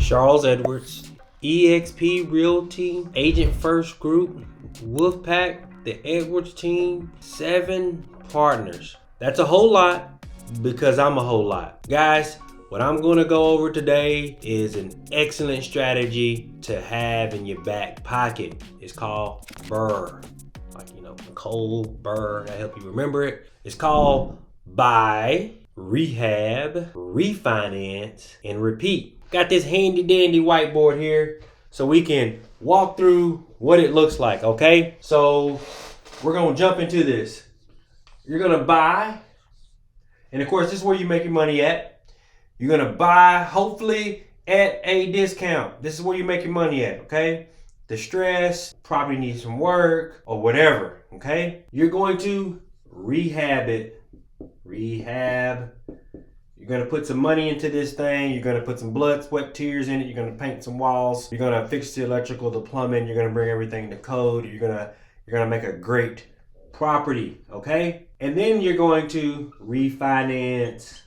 Sharles Edwards, EXP Realty, Agent First Group, Wolfpack, the Edwards team, 7 partners. That's a whole lot because I'm a whole lot. Guys, what I'm going to go over today is an excellent strategy to have in your back pocket. It's called BRRR. Like, Nicole BRRR, I help you remember it. It's called buy, rehab, refinance, and repeat. Got this handy dandy whiteboard here so we can walk through what it looks like, okay? So we're gonna jump into this. You're gonna buy, and of course this is where you make your money at. You're gonna buy, hopefully at a discount. This is where you make your money at, okay? Distress, property needs some work, or whatever, okay? You're going to rehab it. Rehab. You're going to put some money into this thing. You're going to put some blood, sweat, tears in it. You're going to paint some walls. You're going to fix the electrical, the plumbing. You're going to bring everything to code. You're going to make a great property, okay? And then you're going to refinance,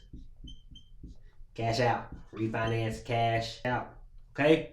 cash out. Refinance, cash out, okay?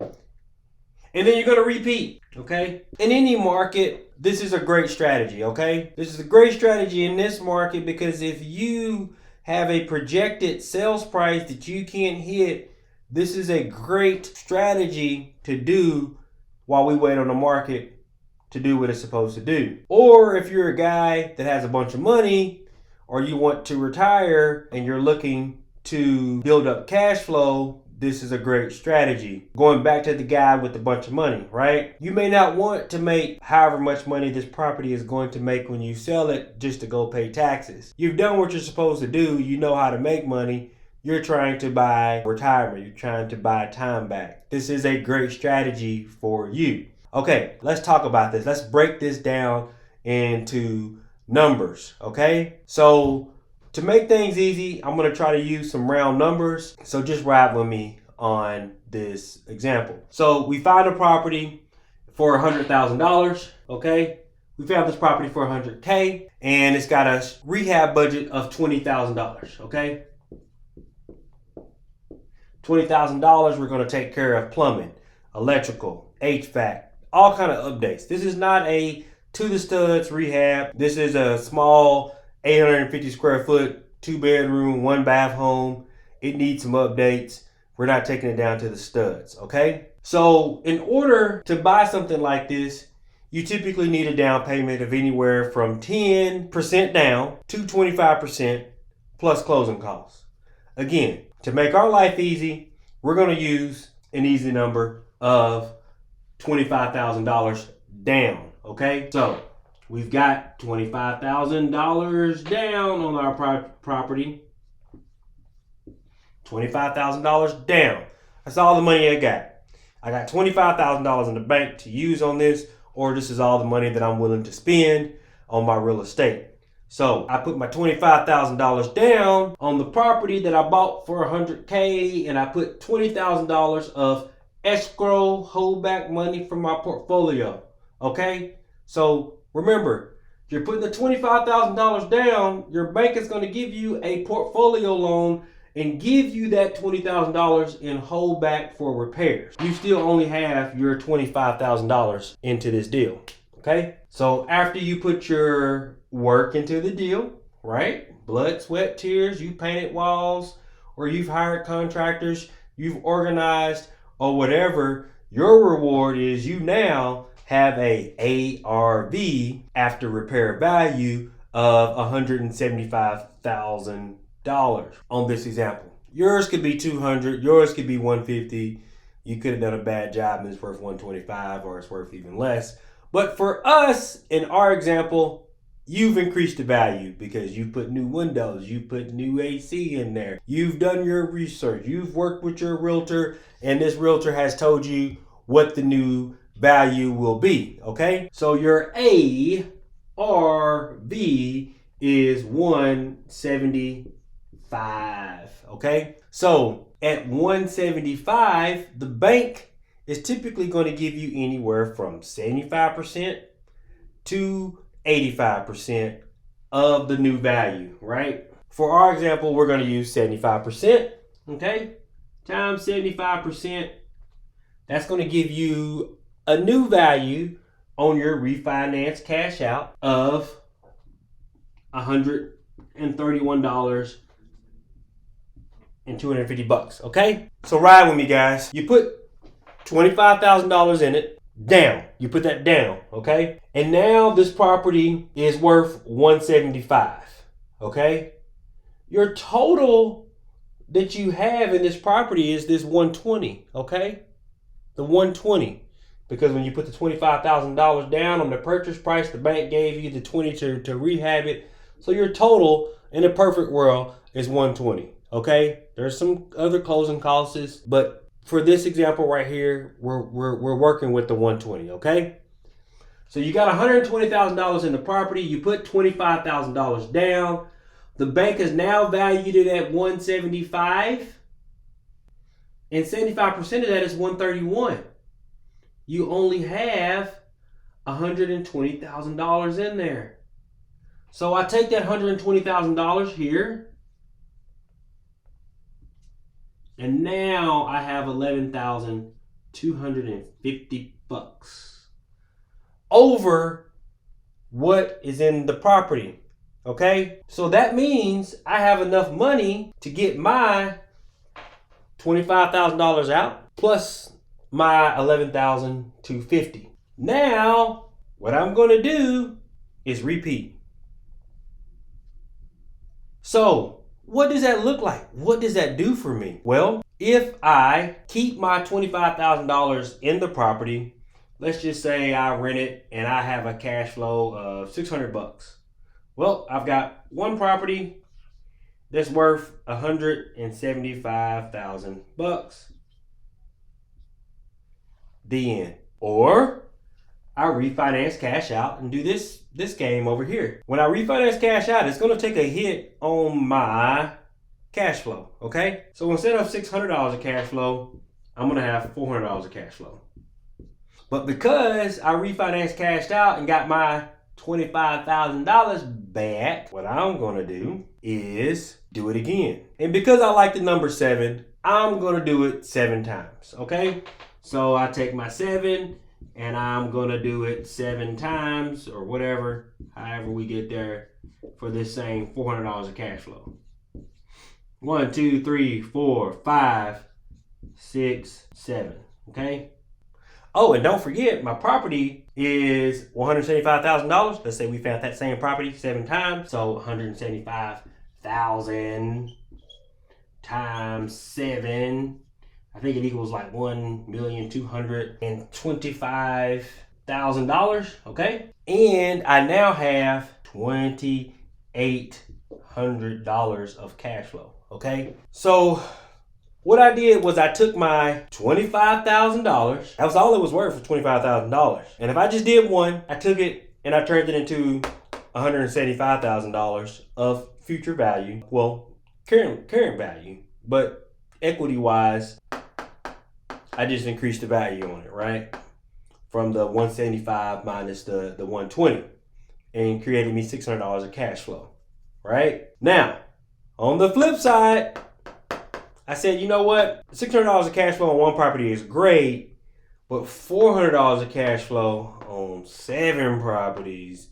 And then you're going to repeat, okay? In any market, this is a great strategy, okay? This is a great strategy in this market because if you have a projected sales price that you can't hit, this is a great strategy to do while we wait on the market to do what it's supposed to do. Or if you're a guy that has a bunch of money or you want to retire and you're looking to build up cash flow, this is a great strategy. Going back to the guy with a bunch of money, right? You may not want to make however much money this property is going to make when you sell it just to go pay taxes. You've done what you're supposed to do. You know how to make money. You're trying to buy retirement. You're trying to buy time back. This is a great strategy for you. Okay, let's talk about this. Let's break this down into numbers, okay? So to make things easy, I'm going to try to use some round numbers. So just ride with me on this example. So we find a property for $100,000, okay? We found this property for $100K and it's got a rehab budget of $20,000, okay? $20,000, we're going to take care of plumbing, electrical, HVAC, all kind of updates. This is not a to the studs rehab. This is a small 850 square foot, 2-bedroom, 1-bath home. It needs some updates. We're not taking it down to the studs, okay? So in order to buy something like this, you typically need a down payment of anywhere from 10% down to 25% plus closing costs. Again, to make our life easy, we're gonna use an easy number of $25,000 down, okay? So we've got $25,000 down on our property. $25,000 down. That's all the money I got. I got $25,000 in the bank to use on this, or this is all the money that I'm willing to spend on my real estate. So I put my $25,000 down on the property that I bought for $100K, and I put $20,000 of escrow holdback money from my portfolio. Okay? So remember, you're putting the $25,000 down, your bank is going to give you a portfolio loan and give you that $20,000 in holdback for repairs. You still only have your $25,000 into this deal. Okay? So after you put your work into the deal, right? Blood, sweat, tears, you painted walls, or you've hired contractors, you've organized, or whatever, your reward is you now have a ARV after repair value of $175,000 on this example. Yours could be $200, yours could be $150. You could have done a bad job and it's worth $125 or it's worth even less. But for us, in our example, you've increased the value because you put new windows, you put new AC in there, you've done your research, you've worked with your realtor, and this realtor has told you what the new value will be, okay? So your ARV is 175, okay? So at 175, the bank is typically going to give you anywhere from 75% to 85% of the new value, right? For our example, we're going to use 75%, okay? Times 75%, That's going to give you a new value on your refinance cash out of $131.250. Okay? So ride with me, guys. You put $25,000 in it down. You put that down, okay? And now this property is worth $175. Okay? Your total that you have in this property is this $120, okay? The $120. Because when you put the $25,000 down on the purchase price, the bank gave you the $20 to rehab it. So your total in a perfect world is $120, okay? There's some other closing costs, but for this example right here, we're working with the $120, okay? So you got $120,000 in the property. You put $25,000 down. The bank has now valued it at $175, and 75% of that is $131. You only have $120,000 in there. So I take that $120,000 here, and now I have $11,250 over what is in the property. Okay? So that means I have enough money to get my $25,000 out plus my $11,250. Now, what I'm going to do is repeat. So, what does that look like? What does that do for me? Well, if I keep my $25,000 in the property, let's just say I rent it and I have a cash flow of $600. Well, I've got one property that's worth $175,000. The end. Or I refinance cash out and do this game over here. When I refinance cash out, it's going to take a hit on my cash flow, okay? So instead of $600 of cash flow, I'm going to have $400 of cash flow. But because I refinanced cashed out and got my $25,000 back, what I'm going to do is do it again. And because I like the number 7, I'm going to do it 7 times, okay? So I take my 7 and I'm going to do it 7 times or whatever, however we get there for this same $400 of cash flow. 1, 2, 3, 4, 5, 6, 7, okay? Oh, and don't forget, my property is $175,000. Let's say we found that same property 7 times. So 175,000 times 7. I think it equals like $1,225,000. Okay. And I now have $2,800 of cash flow. Okay. So what I did was I took my $25,000. That was all it was worth, for $25,000. And if I just did one, I took it and I turned it into $175,000 of future value. Well, current value, but equity-wise, I just increased the value on it, right? From the 175 minus the 120, and created me $600 of cash flow, right? Now, on the flip side, I said, you know what? $600 of cash flow on one property is great, but $400 of cash flow on 7 properties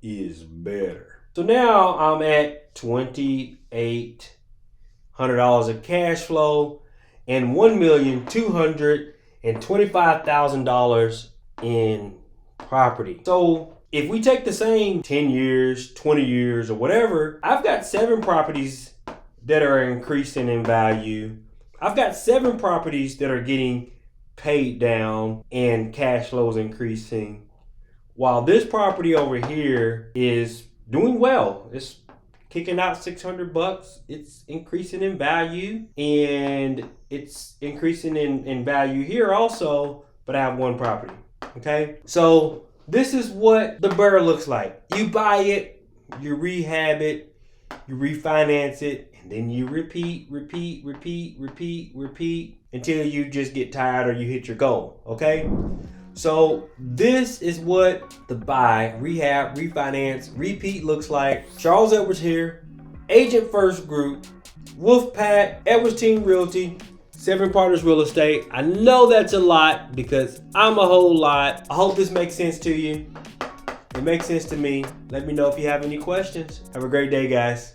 is better. So now I'm at $2,800 of cash flow and $1,225,000 in property. So if we take the same 10 years, 20 years, or whatever, I've got 7 properties that are increasing in value. I've got 7 properties that are getting paid down and cash flows increasing, while this property over here is doing well. It's kicking out $600. It's increasing in value, and it's increasing in value here also, but I have 1 property. Okay, so this is what the BRRRR looks like. You buy it, you rehab it, you refinance it, and then you repeat until you just get tired or you hit your goal, okay? So this is what the buy, rehab, refinance, repeat looks like. Sharles Edwards here, Agent First Group, Wolfpack, Edwards Team Realty, 7 partners real estate. I know that's a lot because I'm a whole lot. I hope this makes sense to you. It makes sense to me. Let me know if you have any questions. Have a great day, guys.